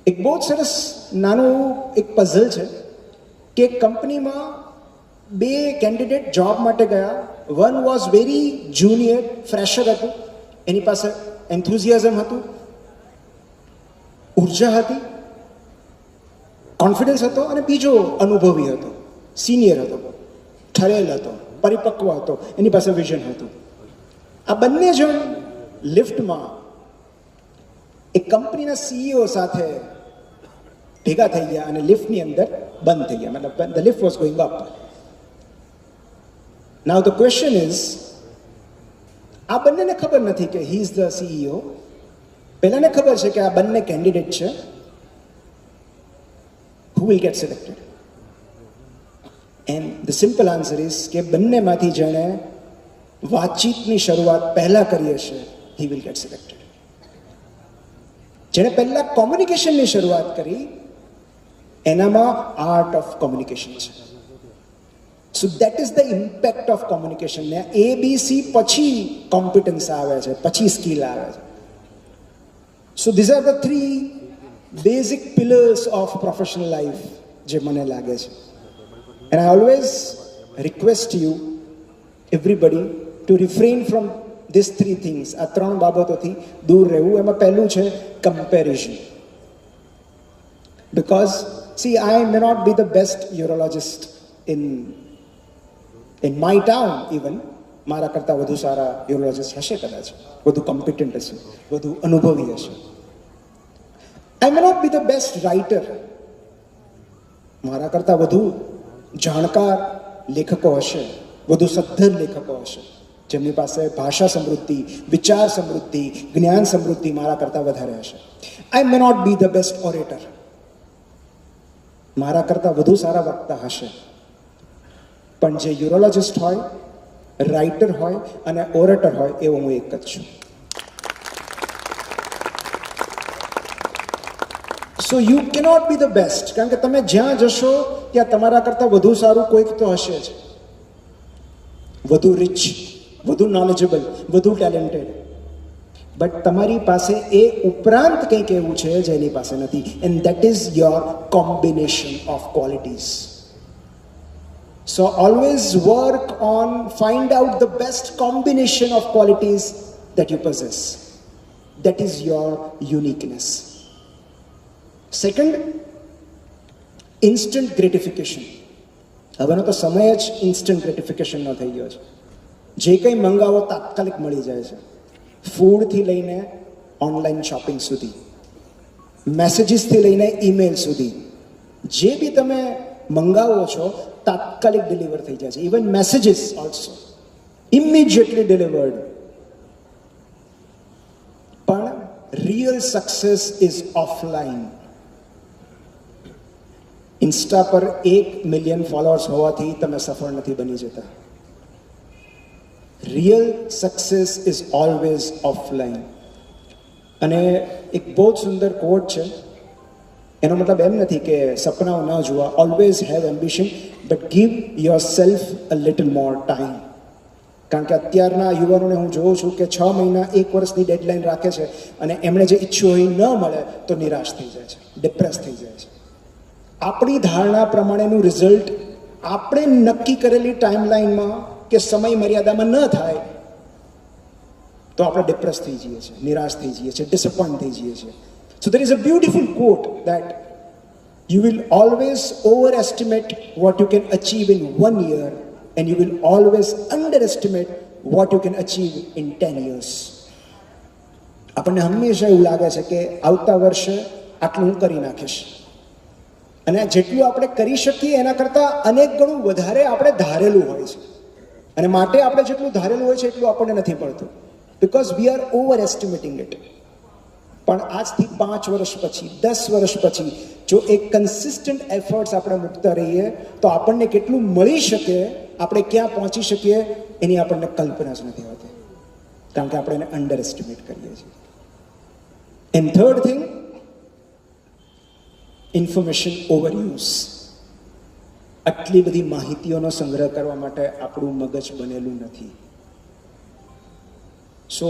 એક બહુ જ સરસ નાનું એક પઝલ છે કે એક કંપનીમાં બે કેન્ડિડેટ જોબ માટે ગયા. One was very junior, fresher હતું, એની પાસે એન્થુઝિયાઝમ હતું, ઉર્જા હતી, કોન્ફિડન્સ હતો, અને બીજો અનુભવી હતો, સિનિયર હતો, ઠરેલ હતો, પરિપક્વ હતો, એની પાસે વિઝન હતું. આ બંને જણ લિફ્ટમાં એક કંપનીના સીઈઓ સાથે ભેગા થઈ ગયા અને લિફ્ટની અંદર બંધ થઈ ગયા. મતલબ the lift was going up. Now the question is, આ બંનેને ખબર નથી કે હી ઇઝ ધ સીઈઓ. પહેલાને ખબર છે કે આ બંને કેન્ડિડેટ છે. Who will get selected? And the simple answer is કે બંનેમાંથી જેણે વાતચીતની શરૂઆત પહેલા કરી હશે, હી વિલ ગેટ સિલેક્ટેડ. જેણે પહેલા કોમ્યુનિકેશનની શરૂઆત કરી એનામાં આર્ટ ઓફ કોમ્યુનિકેશન છે. So that is the impact of communication. ને ABC પછી કોમ્પિટન્સ આવે છે, પછી સ્કિલ આવે છે. So these are the three basic pillars of professional life જે મને લાગે છે. And I always request you everybody to refrain from these three things. આ ત્રણ બાબતોથી દૂર રહેવું. એમાં પહેલું છે comparison. Because see, I may not be the best urologist in my town. Even મારા કરતાં વધુ સારા યુરોલોજિસ્ટ હશે, કદાચ વધુ કોમ્પિટન્ટ હશે, વધુ અનુભવી હશે. I may not be the best writer. મારા કરતાં વધુ જાણકાર લેખકો હશે, વધુ સદ્ધર લેખકો હશે, જેમની પાસે ભાષા સમૃદ્ધિ, વિચાર સમૃદ્ધિ, જ્ઞાન સમૃદ્ધિ મારા કરતાં વધારે હશે. I may not be the best orator. મારા કરતાં વધુ સારા વક્તા હશે, પણ જે યુરોલોજિસ્ટ હોય, રાઇટર હોય અને ઓરેટર હોય, એવો હું એક જ છું. So you cannot B the best, કારણ કે તમે જ્યાં જશો ત્યાં તમારા કરતાં વધુ સારું કોઈક તો હશે જ, વધુ રિચ, વધુ નોલેજેબલ, વધુ ટેલેન્ટેડ. બટ તમારી પાસે એ ઉપરાંત કંઈક એવું છે જેની પાસે નથી. And that is your combination of qualities. So always work on find out the best combination of qualities that you possess. That is your uniqueness. Second, instant gratification. હવેનો તો સમય જ ઇન્સ્ટન્ટ ગ્રેટિફિકેશનનો થઈ ગયો છે. જે કંઈ મંગાવો તાત્કાલિક મળી જાય છે. ફૂડથી લઈને ઓનલાઈન શોપિંગ સુધી, મેસેજીસથી લઈને ઈમેલ સુધી, જે બી તમે મંગાવો છો તાત્કાલિક ડિલિવર થઈ જાય છે. Even messages also immediately delivered. પણ real success is offline. Insta પર 1 મિલિયન ફોલોઅર્સ હોવાથી તમે સફળ નથી બની જતા. Real success is always offline. અને એક બહુ જ સુંદર કોટ છે. એનો મતલબ એમ નથી કે સપનાઓ ન જોવા. Always have ambition, but give your self a little more time. કારણ કે અત્યારના યુવાનોને હું જોઉં છું કે 6 મહિના, 1 વર્ષની ડેડલાઇન રાખે છે, અને એમણે જે ઈચ્છ્યું હોય ન મળે તો નિરાશ થઈ જાય છે, ડિપ્રેસ થઈ જાય છે. આપણી ધારણા પ્રમાણેનું રિઝલ્ટ આપણે નક્કી કરેલી ટાઈમલાઈનમાં કે સમય મર્યાદામાં ન થાય તો આપણે ડિપ્રેસ થઈ જઈએ છીએ, નિરાશ થઈ જઈએ છીએ, ડિસઅપોઇન્ટ થઈ જઈએ છીએ. સો there is a beautiful quote that you will always overestimate what you can achieve in 1 year and you will always underestimate what you can achieve in 10 years. આપણને હંમેશા એવું લાગે છે કે આવતા વર્ષે આટલું હું કરી નાખીશ, અને જેટલું આપણે કરી શકીએ એના કરતાં અનેક ગણું વધારે આપણે ધારેલું હોય છે, અને માટે આપણે જેટલું ધારેલું હોય છે એટલું આપણને નથી મળતું, because we are over estimating it. પણ આજથી 5 વર્ષ પછી, 10 વર્ષ પછી જો એક કન્સિસ્ટન્ટ એફર્ટ્સ આપણે મૂકતા રહીએ તો આપણને કેટલું મળી શકે, આપણે ક્યાં પહોંચી શકીએ એની આપણને કલ્પના જ નથી હોતી, કારણ કે આપણે એને અંડર એસ્ટિમેટ કરીએ છીએ. And third thing, information overuse. આટલી બધી માહિતીઓનો સંગ્રહ કરવા માટે આપણું મગજ બનેલું નથી. સો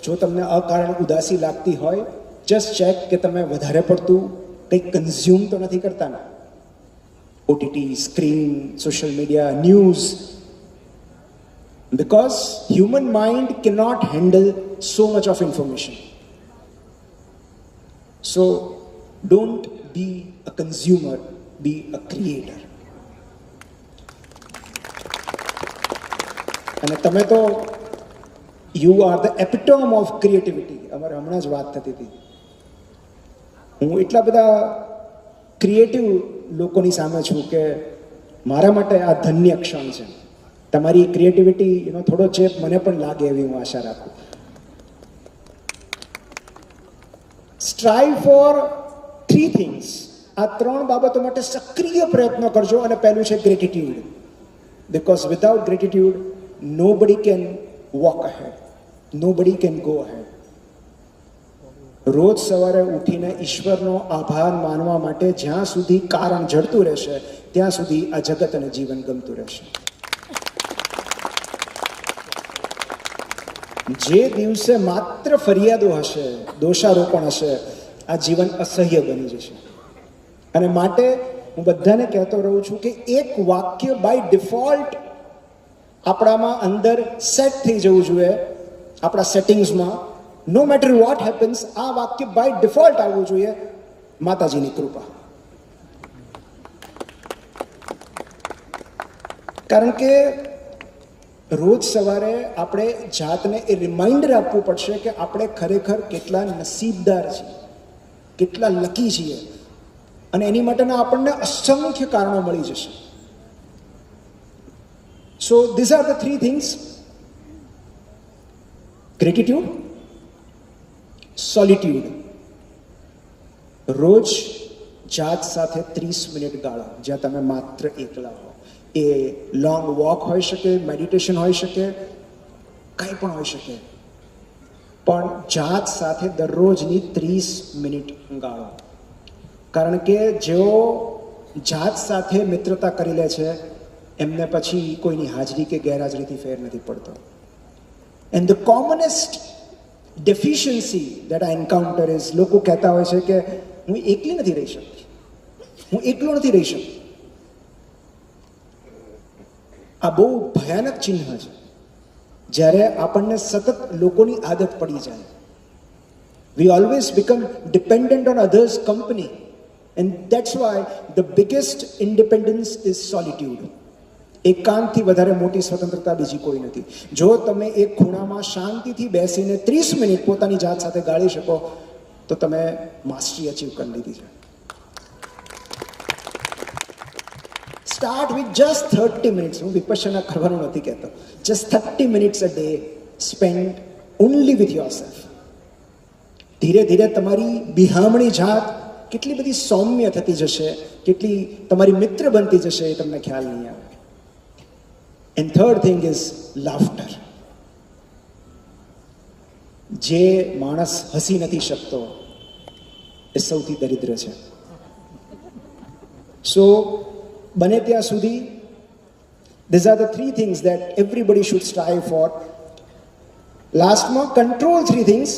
જો તમને અકારણ ઉદાસી લાગતી હોય, જસ્ટ ચેક કે તમે વધારે પડતું કંઈક કન્ઝ્યુમ તો નથી કરતા ને? OTT, screen, social media, news. Because human mind cannot handle so much of information. So don't be a consumer, be a creator. અને તમે તો you are the epitome of creativity. અમારે હમણાં જ વાત થતી હતી, હું એટલા બધા ક્રિએટિવ લોકોની સામે છું કે મારા માટે આ ધન્ય ક્ષણ છે. તમારી ક્રિએટિવિટી એનો થોડો ચેપ મને પણ લાગે એવી હું આશા રાખું. Strive for 3 things. આ 3 બાબતો માટે સક્રિય પ્રયત્ન કરજો. અને પહેલું છે gratitude. Because without gratitude nobody can walk ahead, nobody can go ahead. રોજ સવારે ઉઠીને ઈશ્વરનો આભાર માનવા માટે જ્યાં સુધી કારણ જડતું રહેશે ત્યાં સુધી આ જગત અને જીવન ગમતું રહેશે. જે દિવસે માત્ર ફરિયાદો હશે, દોષારોપણ હશે, આ જીવન અસહ્ય બની જશે. અને માટે હું બધાને કહેતો રહું છું કે એક વાક્ય બાય ડિફોલ્ટ આપણામાં અંદર સેટ થઈ જવું જોઈએ, આપણા સેટિંગ્સમાં. નો મેટર વોટ હેપન્સ, આ વાક્ય બાય ડિફોલ્ટ આવવું જોઈએ, માતાજીની કૃપા. કારણ કે રોજ સવારે આપણે જાતને એ રિમાઇન્ડર આપવું પડશે કે આપણે ખરેખર કેટલા નસીબદાર છીએ, કેટલા લકી છીએ. અને એની માટેના આપણને અસંખ્ય કારણો મળી જશે. So these are the 3 things: gratitude, solitude. રોજ જાત સાથે 30 મિનિટ ગાળો જ્યાં તમે માત્ર એકલા હો. એ લોંગ વોક હોઈ શકે, મેડિટેશન હોઈ શકે, કંઈ પણ હોઈ શકે, પણ જાત સાથે દરરોજની 30 મિનિટ ગાળો. કારણ કે જેઓ જાત સાથે મિત્રતા કરી લે છે એમને પછી કોઈની હાજરી કે ગેરહાજરીથી ફેર નથી પડતો. And the કોમનેસ્ટ deficiency that I encounter is, લોકો કહેતા હોય છે કે હું એકલી નથી રહી શકતી, હું એકલો નથી રહી શકતી. આ બહુ ભયાનક ચિહ્ન છે જ્યારે આપણને સતત લોકોની આદત પડી જાય. We always become dependent on others company. And that's why the biggest independence is solitude. એકાંતથી વધારે મોટી સ્વતંત્રતા બીજી કોઈ નથી. જો તમે એક ખૂણામાં શાંતિથી બેસીને 30 મિનિટ પોતાની જાત સાથે ગાળી શકો તો તમે માસ્ટરી અચીવ કરી લીધી છે. Start with just 30 minutes. હું વિપશ્યના કરવાનું નથી કહેતો. Just 30 minutes a day spend only with yourself. ધીરે ધીરે તમારી બિહામણી જાત કેટલી બધી સૌમ્ય થતી જશે, કેટલી તમારી મિત્ર બનતી જશે એ તમને ખ્યાલ નહીં આવે. And third thing is laughter. જે માણસ હસી નથી શકતો એ સૌથી દરિદ્ર છે. સો બને ત્યાં સુધી these are the 3 things that everybody should strive for. લાસ્ટમાં control 3 things: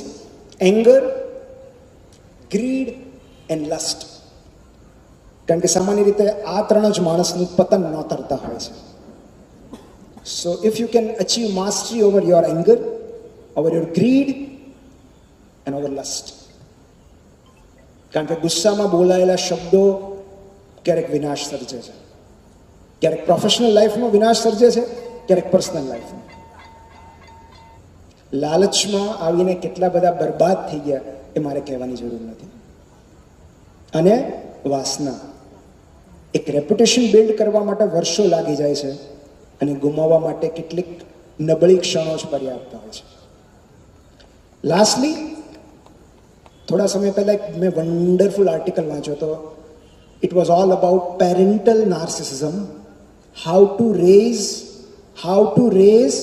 anger, grid and last. કારણ કે સામાન્ય રીતે આ 3 જ માણસનું પતન નોતરતા હોય છે. So if you can achieve mastery over your anger, over your greed and over lust. કારણ કે ગુસ્સામાં બોલાયેલા શબ્દો ક્યારેક વિનાશ સર્જે છે, ક્યારેક પ્રોફેશનલ લાઈફમાં વિનાશ સર્જે છે, ક્યારેક પર્સનલ લાઈફમાં. લાલચમાં આવીને કેટલા બધા બરબાદ થઈ ગયા એ મારે કહેવાની જરૂર નથી. અને વાસના, એક રેપ્યુટેશન બિલ્ડ કરવા માટે વર્ષો લાગી જાય છે અને ગુમાવવા માટે કેટલીક નબળી ક્ષણો જ પર્યાપ્ત હોય છે. લાસ્ટલી, થોડા સમય પહેલા મેં વન્ડરફુલ આર્ટિકલ વાંચ્યો હતો. It was all about parental narcissism, how to raise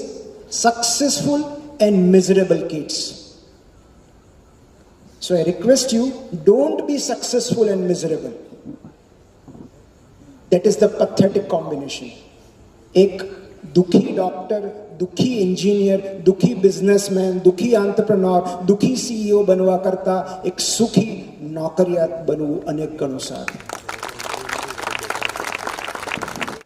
successful and miserable kids. So I request you, don't be successful and miserable. That is the pathetic combination. એક દુઃખી ડોક્ટર દુઃખી engineer, દુઃખી businessman, દુઃખી આંત્રપ્રનોર, દુઃખી CEO બનવા કરતાં એક સુખી નોકરિયાત બનવું અનેક ગણું સારું.